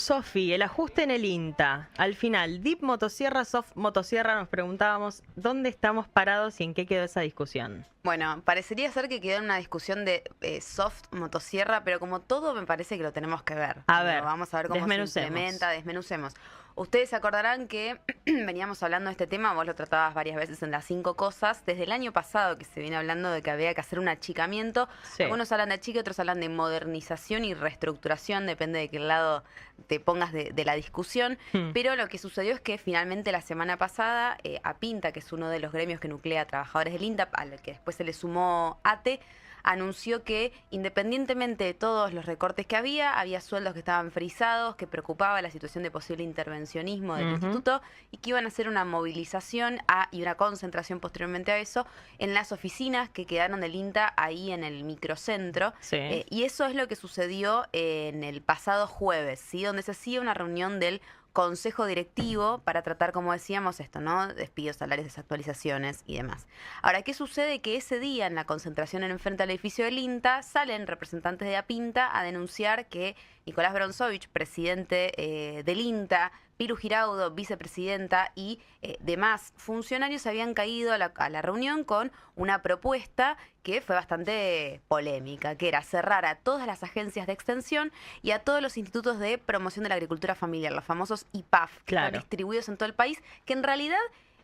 Sofi, el ajuste en el INTA. Al final, Deep Motosierra, Soft Motosierra, nos preguntábamos dónde estamos parados y en qué quedó esa discusión. Bueno, parecería ser que quedó en una discusión de soft motosierra, pero como todo me parece que lo tenemos que ver. A ver, Vamos a ver cómo se desmenucemos. implementa, desmenucemos. Ustedes se acordarán que veníamos hablando de este tema, vos lo tratabas varias veces en las 5 cosas, desde el año pasado que se viene hablando de que había que hacer un achicamiento. Sí. Algunos hablan de achique, otros hablan de modernización y reestructuración, depende de qué lado te pongas de la discusión. Pero lo que sucedió es que finalmente la semana pasada, APINTA, que es uno de los gremios que nuclea a trabajadores del INTA, al que después se le sumó ATE, anunció que independientemente de todos los recortes que había sueldos que estaban frisados, que preocupaba la situación de posible intervencionismo del instituto y que iban a hacer una movilización y una concentración posteriormente a eso en las oficinas que quedaron del INTA ahí en el microcentro. Sí. Y eso es lo que sucedió en el pasado jueves, ¿sí? Donde se hacía una reunión del consejo directivo para tratar, como decíamos, esto, ¿no? Despidos, salarios, desactualizaciones y demás. Ahora, ¿qué sucede? Que ese día, en la concentración en frente al edificio del INTA, salen representantes de APINTA a denunciar que Nicolás Bronsovich, presidente del INTA, Piru Giraudo, vicepresidenta, y demás funcionarios habían caído a la reunión con una propuesta que fue bastante polémica, que era cerrar a todas las agencias de extensión y a todos los institutos de promoción de la agricultura familiar, los famosos IPAF, que están distribuidos en todo el país, que en realidad,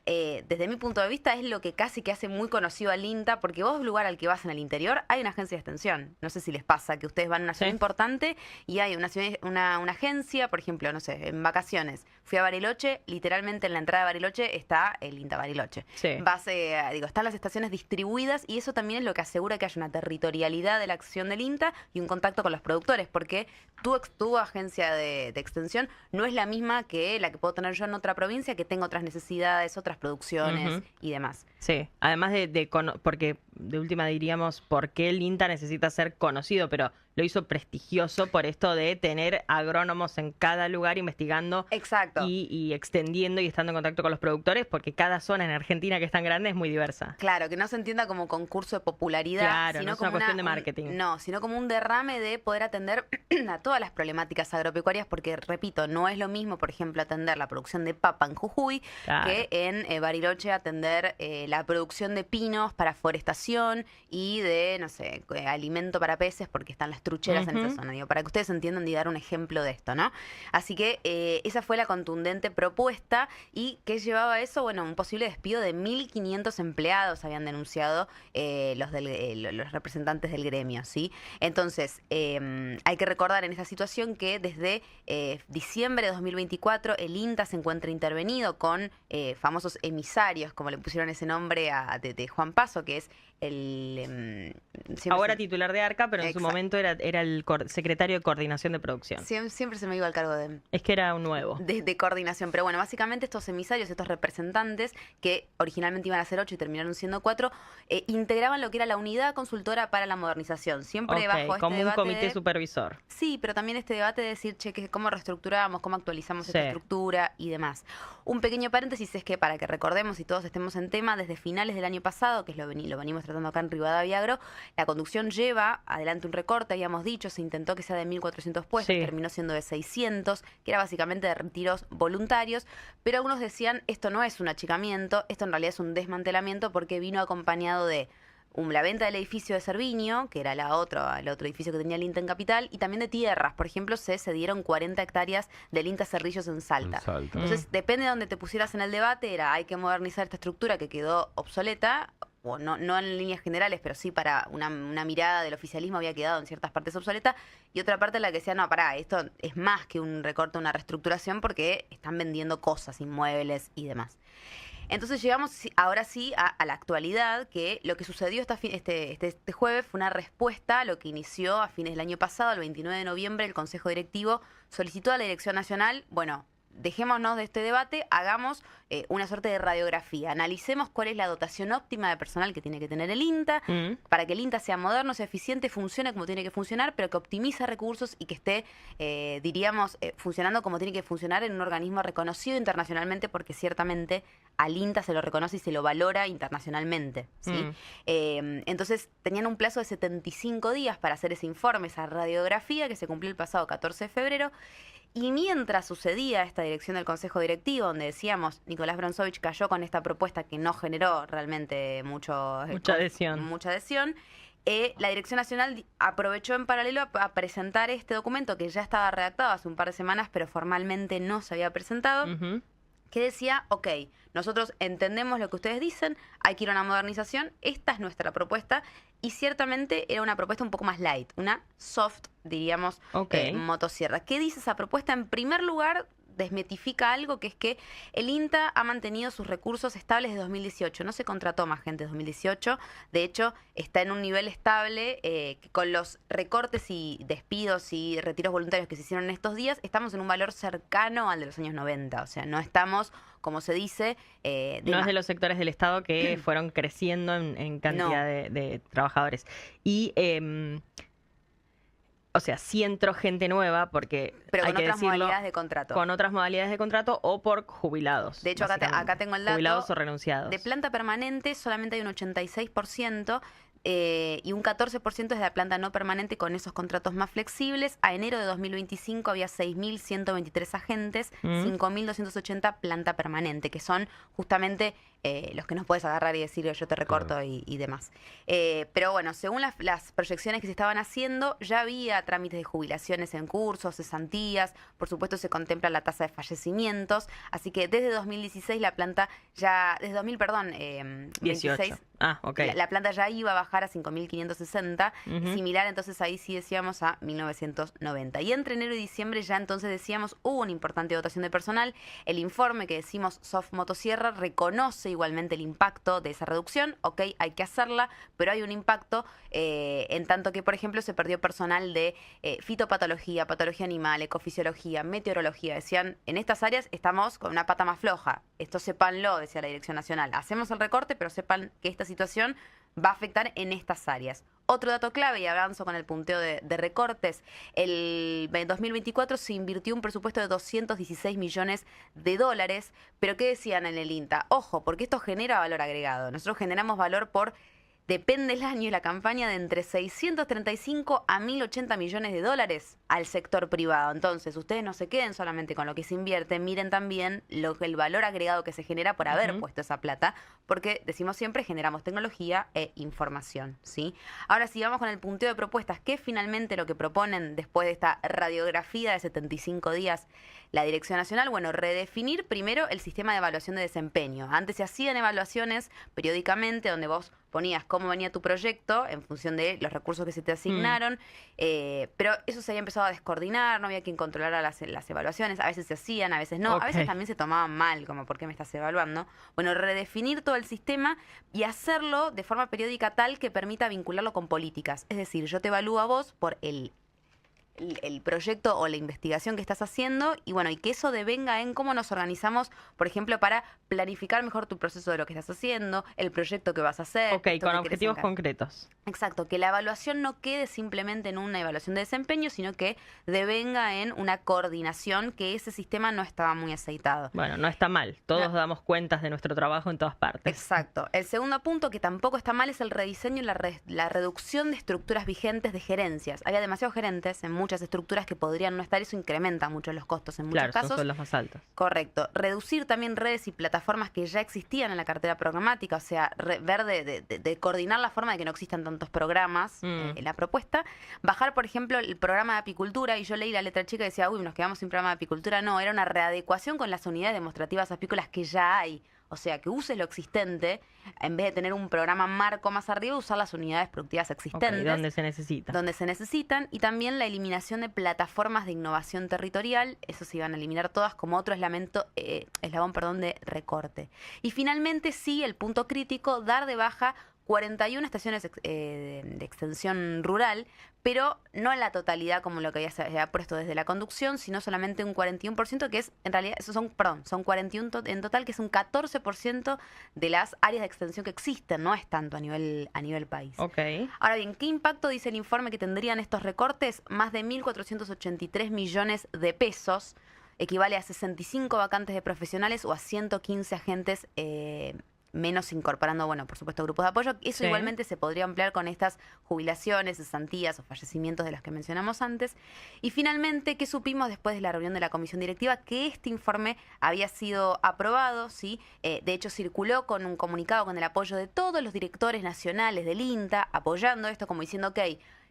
desde mi punto de vista, es lo que casi que hace muy conocido al INTA, porque vos, lugar al que vas en el interior, hay una agencia de extensión. No sé si les pasa que ustedes van a una ciudad importante y hay una agencia, por ejemplo, no sé, en vacaciones. Fui a Bariloche, literalmente en la entrada de Bariloche está el INTA Bariloche. Sí. Están las estaciones distribuidas y eso también es lo que asegura que haya una territorialidad de la acción del INTA y un contacto con los productores, porque tu agencia de extensión no es la misma que la que puedo tener yo en otra provincia, que tengo otras necesidades, otras producciones y demás. Sí, además porque de última diríamos por qué el INTA necesita ser conocido, pero lo hizo prestigioso por esto de tener agrónomos en cada lugar investigando. Exacto. Y extendiendo y estando en contacto con los productores, porque cada zona en Argentina que es tan grande es muy diversa. Claro, que no se entienda como concurso de popularidad, claro, sino no es como una cuestión de marketing. No, sino como un derrame de poder atender a todas las problemáticas agropecuarias, porque, repito, no es lo mismo, por ejemplo, atender la producción de papa en Jujuy que en Bariloche atender la producción de pinos para forestación y de, no sé, alimento para peces, porque están las trucheras en esa zona. Digo, para que ustedes entiendan y dar un ejemplo de esto, ¿no? Así que esa fue la contundente propuesta. ¿Y qué llevaba a eso? Bueno, un posible despido de 1.500 empleados habían denunciado los representantes del gremio, ¿sí? Entonces, hay que recordar en esta situación que desde diciembre de 2024 el INTA se encuentra intervenido con famosos emisarios, como le pusieron ese nombre de Juan Paso, que es ahora titular de ARCA, pero en su momento era el secretario de Coordinación de Producción. Siempre se me iba al cargo de... Es que era un nuevo. De coordinación. Pero bueno, básicamente estos emisarios, estos representantes, que originalmente iban a ser 8 y terminaron siendo 4, integraban lo que era la Unidad Consultora para la Modernización. Siempre bajo este como debate un comité supervisor. Sí, pero también este debate de decir, che, cómo reestructuramos, cómo actualizamos esta estructura y demás. Un pequeño paréntesis es que, para que recordemos y todos estemos en tema, desde finales del año pasado, que lo venimos tratando acá en Rivadavia Agro, la conducción lleva adelante un recorte, habíamos dicho, se intentó que sea de 1.400 puestos, terminó siendo de 600, que era básicamente de retiros voluntarios, pero algunos decían, esto no es un achicamiento, esto en realidad es un desmantelamiento, porque vino acompañado de la venta del edificio de Cerviño, que era el otro edificio que tenía el INTA en Capital, y también de tierras. Por ejemplo, se cedieron 40 hectáreas del INTA Cerrillos en Salta. Entonces, depende de donde te pusieras en el debate, hay que modernizar esta estructura que quedó obsoleta, o no en líneas generales, pero sí para una mirada del oficialismo había quedado en ciertas partes obsoleta, y otra parte en la que decía, no, pará, esto es más que un recorte, una reestructuración, porque están vendiendo cosas, inmuebles y demás. Entonces llegamos ahora sí a la actualidad, que lo que sucedió este jueves fue una respuesta a lo que inició a fines del año pasado, el 29 de noviembre, el Consejo Directivo solicitó a la Dirección Nacional, bueno, dejémonos de este debate, hagamos una suerte de radiografía, analicemos cuál es la dotación óptima de personal que tiene que tener el INTA, para que el INTA sea moderno, sea eficiente, funcione como tiene que funcionar, pero que optimice recursos y que esté, funcionando como tiene que funcionar en un organismo reconocido internacionalmente, porque ciertamente al INTA se lo reconoce y se lo valora internacionalmente, ¿sí? Entonces tenían un plazo de 75 días para hacer ese informe, esa radiografía, que se cumplió el pasado 14 de febrero. Y mientras sucedía esta dirección del Consejo Directivo, donde decíamos, Nicolás Bronzovich cayó con esta propuesta que no generó realmente mucha adhesión, la Dirección Nacional aprovechó en paralelo a presentar este documento que ya estaba redactado hace un par de semanas, pero formalmente no se había presentado, que decía, ok, nosotros entendemos lo que ustedes dicen, hay que ir a una modernización, esta es nuestra propuesta, y ciertamente era una propuesta un poco más light, una soft, diríamos, motosierra. ¿Qué dice esa propuesta? En primer lugar, desmitifica algo, que es que el INTA ha mantenido sus recursos estables de 2018. No se contrató más gente en 2018. De hecho, está en un nivel estable que con los recortes y despidos y retiros voluntarios que se hicieron en estos días, estamos en un valor cercano al de los años 90. O sea, no estamos, como se dice... no es de los sectores del Estado que fueron creciendo en cantidad de trabajadores. Y... o sea, sí entró gente nueva porque pero hay con que otras decirlo, modalidades de contrato. Con otras modalidades de contrato o por jubilados. De hecho, acá tengo el dato. Jubilados o renunciados. De planta permanente solamente hay un 86%. Y un 14% es de la planta no permanente con esos contratos más flexibles. A enero de 2025 había 6.123 agentes, 5.280 planta permanente, que son justamente los que nos puedes agarrar y decir yo te recorto y demás. Pero bueno, según las proyecciones que se estaban haciendo, ya había trámites de jubilaciones en curso, cesantías, por supuesto se contempla la tasa de fallecimientos, así que desde 2016 la planta ya, desde 2026... La planta ya iba a bajar a 5.560, similar entonces ahí sí decíamos a 1990. Y entre enero y diciembre ya entonces decíamos hubo una importante dotación de personal. El informe que decimos Soft Motosierra reconoce igualmente el impacto de esa reducción. Ok, hay que hacerla, pero hay un impacto en tanto que, por ejemplo, se perdió personal de fitopatología, patología animal, ecofisiología, meteorología. Decían, en estas áreas estamos con una pata más floja. Esto sépanlo, decía la Dirección Nacional. Hacemos el recorte, pero sepan que esta situación va a afectar en estas áreas. Otro dato clave, y avanzo con el punteo de recortes, el 2024 se invirtió un presupuesto de 216 millones de dólares, pero ¿qué decían en el INTA? Ojo, porque esto genera valor agregado. Nosotros generamos valor por... Depende el año y la campaña de entre 635 a 1.080 millones de dólares al sector privado. Entonces, ustedes no se queden solamente con lo que se invierte, miren también el valor agregado que se genera por haber puesto esa plata, porque decimos siempre generamos tecnología e información, ¿sí? Ahora sí, vamos con el punteo de propuestas, que finalmente lo que proponen después de esta radiografía de 75 días la Dirección Nacional, bueno, redefinir primero el sistema de evaluación de desempeño. Antes se hacían evaluaciones periódicamente donde vos ponías cómo venía tu proyecto en función de los recursos que se te asignaron, pero eso se había empezado a descoordinar, no había quien controlara las evaluaciones, a veces se hacían, a veces no, a veces también se tomaban mal, como ¿por qué me estás evaluando? Bueno, redefinir todo el sistema y hacerlo de forma periódica tal que permita vincularlo con políticas. Es decir, yo te evalúo a vos por el proyecto o la investigación que estás haciendo y bueno, y que eso devenga en cómo nos organizamos, por ejemplo, para planificar mejor tu proceso de lo que estás haciendo, el proyecto que vas a hacer. Ok, con objetivos concretos. Exacto, que la evaluación no quede simplemente en una evaluación de desempeño, sino que devenga en una coordinación, que ese sistema no estaba muy aceitado. Bueno, no está mal, todos damos cuentas de nuestro trabajo en todas partes. Exacto. El segundo punto, que tampoco está mal, es el rediseño y la reducción de estructuras vigentes de gerencias. Había demasiados gerentes en muchas estructuras que podrían no estar, eso incrementa mucho los costos en muchos casos. Son las más altas. Correcto. Reducir también redes y plataformas que ya existían en la cartera programática, o sea, ver de coordinar la forma de que no existan tantos programas en la propuesta. Bajar, por ejemplo, el programa de apicultura, y yo leí la letra chica y decía, uy, nos quedamos sin programa de apicultura. No, era una readecuación con las unidades demostrativas apícolas que ya hay. O sea, que uses lo existente, en vez de tener un programa marco más arriba, usar las unidades productivas existentes. Donde se necesitan. Donde se necesitan. Y también la eliminación de plataformas de innovación territorial. Eso se iban a eliminar todas como otro eslabón de recorte. Y finalmente, sí, el punto crítico, dar de baja 41 estaciones de extensión rural, pero no en la totalidad como lo que se había puesto desde la conducción, sino solamente un 41%, que es, en realidad, son 41 en total, que es un 14% de las áreas de extensión que existen, no es tanto a nivel país. Okay. Ahora bien, ¿qué impacto dice el informe que tendrían estos recortes? Más de 1.483 millones de pesos, equivale a 65 vacantes de profesionales o a 115 agentes menos incorporando, bueno, por supuesto, grupos de apoyo. Eso igualmente se podría ampliar con estas jubilaciones, cesantías o fallecimientos de los que mencionamos antes. Y finalmente, ¿qué supimos después de la reunión de la comisión directiva? Que este informe había sido aprobado, ¿sí? De hecho, circuló con un comunicado con el apoyo de todos los directores nacionales del INTA, apoyando esto como diciendo, ok,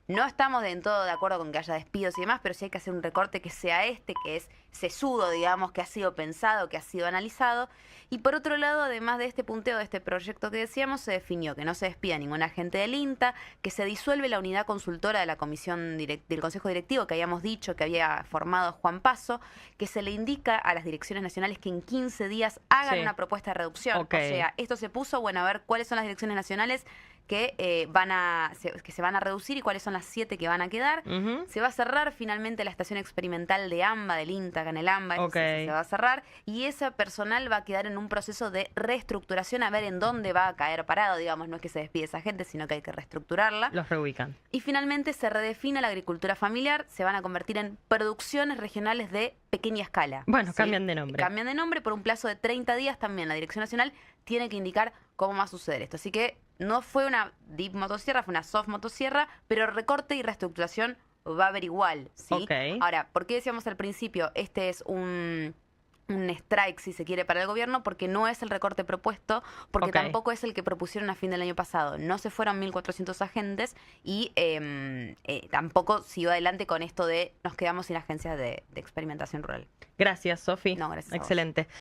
no estamos del todo de acuerdo con que haya despidos y demás, pero sí hay que hacer un recorte que sea que es sesudo, digamos, que ha sido pensado, que ha sido analizado. Y por otro lado, además de este punteo de este proyecto que decíamos, se definió que no se despida ningún agente del INTA, que se disuelve la unidad consultora de la comisión del Consejo Directivo que habíamos dicho que había formado Juan Paso, que se le indica a las direcciones nacionales que en 15 días hagan una propuesta de reducción. O sea, esto se puso, bueno, a ver cuáles son las direcciones nacionales que se van a reducir y cuáles son las 7 que van a quedar. Se va a cerrar finalmente la estación experimental de AMBA, del INTA, acá en el AMBA, se va a cerrar, y ese personal va a quedar en un proceso de reestructuración a ver en dónde va a caer parado, digamos, no es que se despide esa gente, sino que hay que reestructurarla. Los reubican. Y finalmente se redefine la agricultura familiar, se van a convertir en producciones regionales de pequeña escala. Bueno, ¿sí? Cambian de nombre. Cambian de nombre por un plazo de 30 días también. La Dirección Nacional tiene que indicar cómo va a suceder esto. Así que no fue una deep motosierra, fue una soft motosierra, pero recorte y reestructuración va a haber igual, ¿sí? Ahora, ¿por qué decíamos al principio este es un strike, si se quiere, para el gobierno? Porque no es el recorte propuesto, porque tampoco es el que propusieron a fin del año pasado. No se fueron 1.400 agentes y tampoco siguió adelante con esto de nos quedamos sin agencias de experimentación rural. Gracias, Sofi. No, gracias. Excelente.